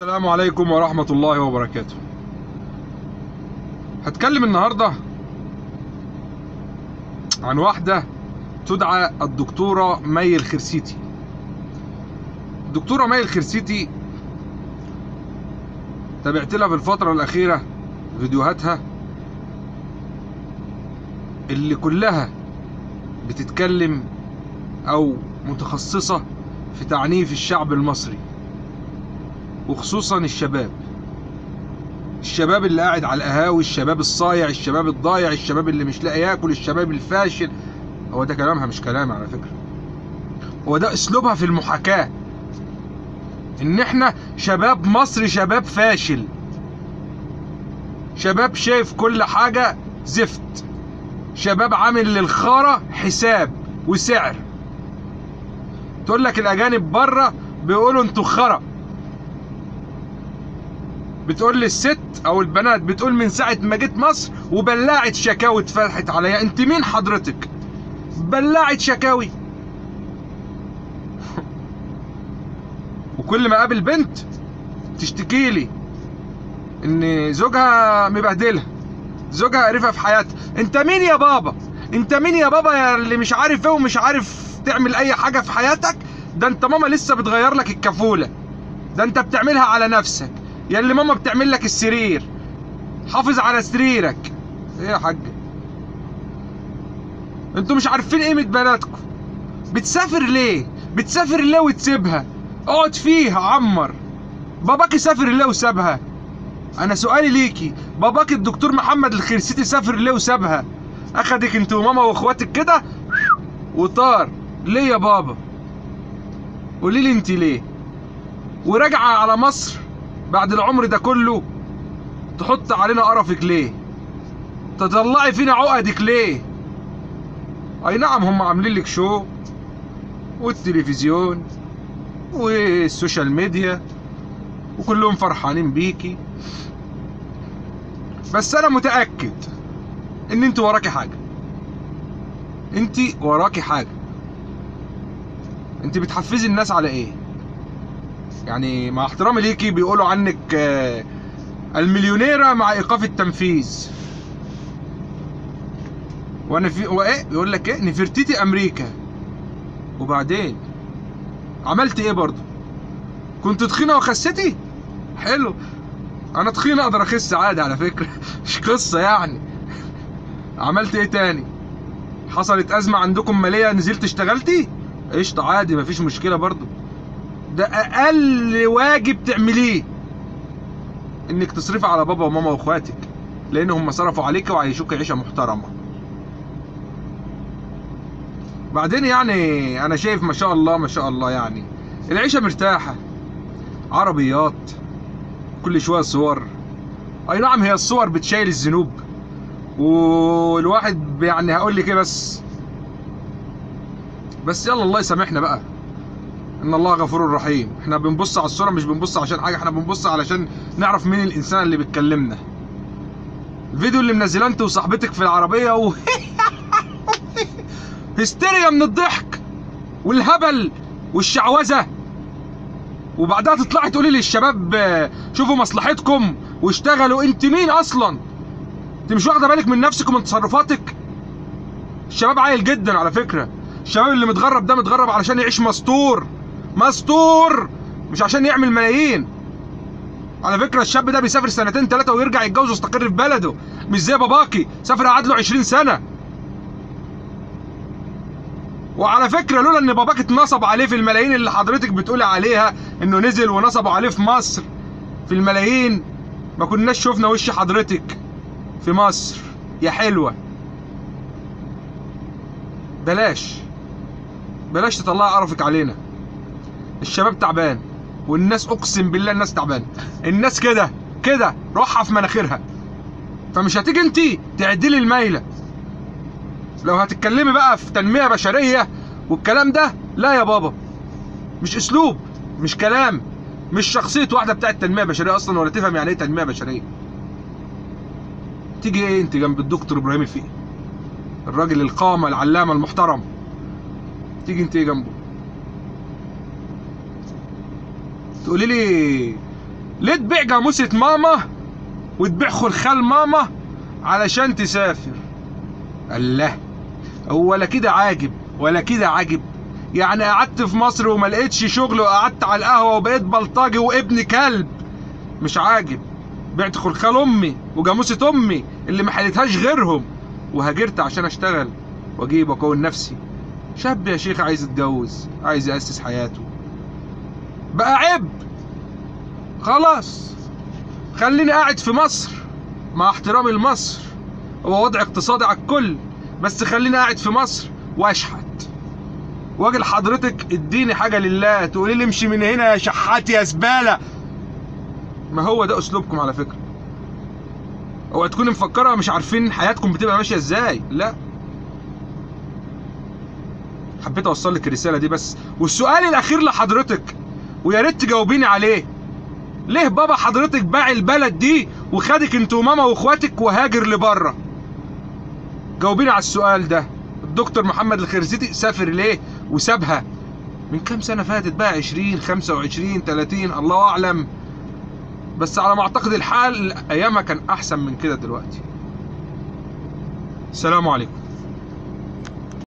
السلام عليكم ورحمة الله وبركاته. هتكلم النهاردة عن واحدة تدعى الدكتورة مي الخرسيتي. الدكتورة مي الخرسيتي تابعت لها في الفترة الأخيرة فيديوهاتها اللي كلها بتتكلم أو متخصصة في تعنيف الشعب المصري، وخصوصا الشباب اللي قاعد على القهاوي، الشباب الصايع، الشباب الضايع، الشباب اللي مش لاقي ياكل، الشباب الفاشل. هو ده كلامها مش كلام على فكرة، هو ده اسلوبها في المحاكاة، ان احنا شباب مصر شباب فاشل، شباب شايف كل حاجة زفت، شباب عامل للخارة حساب وسعر. تقول لك الاجانب بره بيقولوا انتوا خرا، بتقول للست او البنات، بتقول من ساعة ما جيت مصر وبلاعت شكاوي اتفتحت عليا. انت مين حضرتك؟ بلاعت شكاوي. وكل ما قابل بنت تشتكي لي ان زوجها مبهدلها، زوجها قرفها في حياتها. انت مين يا بابا؟ انت مين يا بابا يا اللي مش عارف ايه ومش عارف تعمل اي حاجة في حياتك؟ ده انت ماما لسه بتغير لك الكفولة، ده انت بتعملها على نفسك، يا اللي ماما بتعمل لك السرير، حافظ على سريرك. ايه يا حاج؟ انتوا مش عارفين قيمة بناتكم. بتسافر ليه؟ بتسافر ليه وتسيبها؟ اقعد فيها عمر. باباكي سافر ليه وسابها؟ انا سؤالي ليكي، باباكي الدكتور محمد الخرسيتي سافر ليه وسابها؟ اخدك انت وماما واخواتك كده وطار ليه يا بابا؟ قولي لي انت ليه؟ وراجعه على مصر بعد العمر ده كله تحط علينا قرفك ليه؟ تطلعي فينا عقدك ليه؟ اي نعم هم عاملين لك شو والتلفزيون والسوشيال ميديا وكلهم فرحانين بيكي، بس انا متأكد ان انت وراكي حاجة، انت وراكي حاجة. انت بتحفزي الناس على ايه؟ يعني مع احترامي ليكي بيقولوا عنك المليونيرة مع ايقاف التنفيذ، وانا في وايه يقول لك ايه نفرتيتي امريكا. وبعدين عملت ايه برضو؟ كنت تخينه وخستي؟ حلو، انا تخينه اقدر اخس عادي على فكره مش قصه يعني. عملت ايه تاني؟ حصلت ازمه عندكم ماليه نزلت اشتغلتي؟ قشطه عادي مفيش مشكله برضو. ده اقل واجب تعمليه انك تصرفي على بابا وماما واخواتك، لان هم صرفوا عليك وعيشوك عيشه محترمه. بعدين يعني انا شايف ما شاء الله ما شاء الله، يعني العيشه مرتاحه، عربيات، كل شويه صور. اي نعم هي الصور بتشيل الذنوب، والواحد يعني هقول لك ايه، بس يلا الله يسامحنا بقى، ان الله غفور رحيم. احنا بنبص على الصوره مش بنبص عشان حاجه، احنا بنبص علشان نعرف مين الانسان اللي بيتكلمنا. الفيديو اللي منزلاه انت وصاحبتك في العربيه هستيريا من الضحك والهبل والشعوذه، وبعدها تطلعي تقولي للشباب شوفوا مصلحتكم واشتغلوا. انت مين اصلا؟ انت مش واخده بالك من نفسك ومن تصرفاتك؟ الشباب عايل جدا على فكره. الشباب اللي متغرب ده متغرب علشان يعيش مستور، مستور، مش عشان يعمل ملايين. على فكره الشاب ده بيسافر سنتين ثلاثه ويرجع يتجوز ويستقر في بلده، مش زي باباكي سافر قعد له 20 سنه. وعلى فكره لولا ان باباك اتنصب عليه في الملايين اللي حضرتك بتقولي عليها انه نزل ونصبوا عليه في مصر في الملايين، ما كناش شفنا وش حضرتك في مصر يا حلوه. بلاش تطلعي قرفك علينا. الشباب تعبان، والناس اقسم بالله الناس تعبان، الناس كده روحها في مناخيرها. فمش هتيجي انت تعدلي الميله. لو هتتكلمي بقى في تنميه بشريه والكلام ده، لا يا بابا، مش اسلوب، مش كلام، مش شخصيه واحده بتاعت تنميه بشريه اصلا، ولا تفهم يعني ايه تنميه بشريه. تيجي ايه انت جنب الدكتور ابراهيم الفقي، الراجل القامه العلامه المحترم؟ تيجي انت ايه جنبه؟ تقولي لي ليه تبيع جاموسة ماما وتبيع خلخال ماما علشان تسافر؟ الله، هو ولا كده عاجب ولا كده عاجب؟ يعني قعدت في مصر وما لقيتش شغل وقعدت على القهوة وبقيت بلطجي وابن كلب مش عاجب؟ بعت خلخال امي وجاموسة امي اللي ما حلتهاش غيرهم وهاجرت عشان اشتغل واجيب واكون نفسي. شاب يا شيخ عايز يتجوز، عايز يأسس حياته، بقى عيب. خلاص خليني قاعد في مصر، مع احترامي لمصر، هو وضع اقتصادي على الكل، بس خليني قاعد في مصر واشحت واجي لحضرتك اديني حاجه لله تقولي لي امشي من هنا يا شحات يا زباله. ما هو ده اسلوبكم على فكره. اوعى تكونوا مفكره مش عارفين حياتكم بتبقى ماشيه ازاي، لا. حبيت اوصل لك الرساله دي بس. والسؤال الاخير لحضرتك ويا ريت تجاوبيني عليه، ليه بابا حضرتك باع البلد دي وخدك انت وماما واخواتك وهاجر لبره؟ جاوبيني على السؤال ده. الدكتور محمد الخرزيتي سافر ليه وسابها من كام سنه فاتت بقى، 20 25 30 الله اعلم، بس على ما اعتقد الحال ايامها كان احسن من كده دلوقتي. السلام عليكم.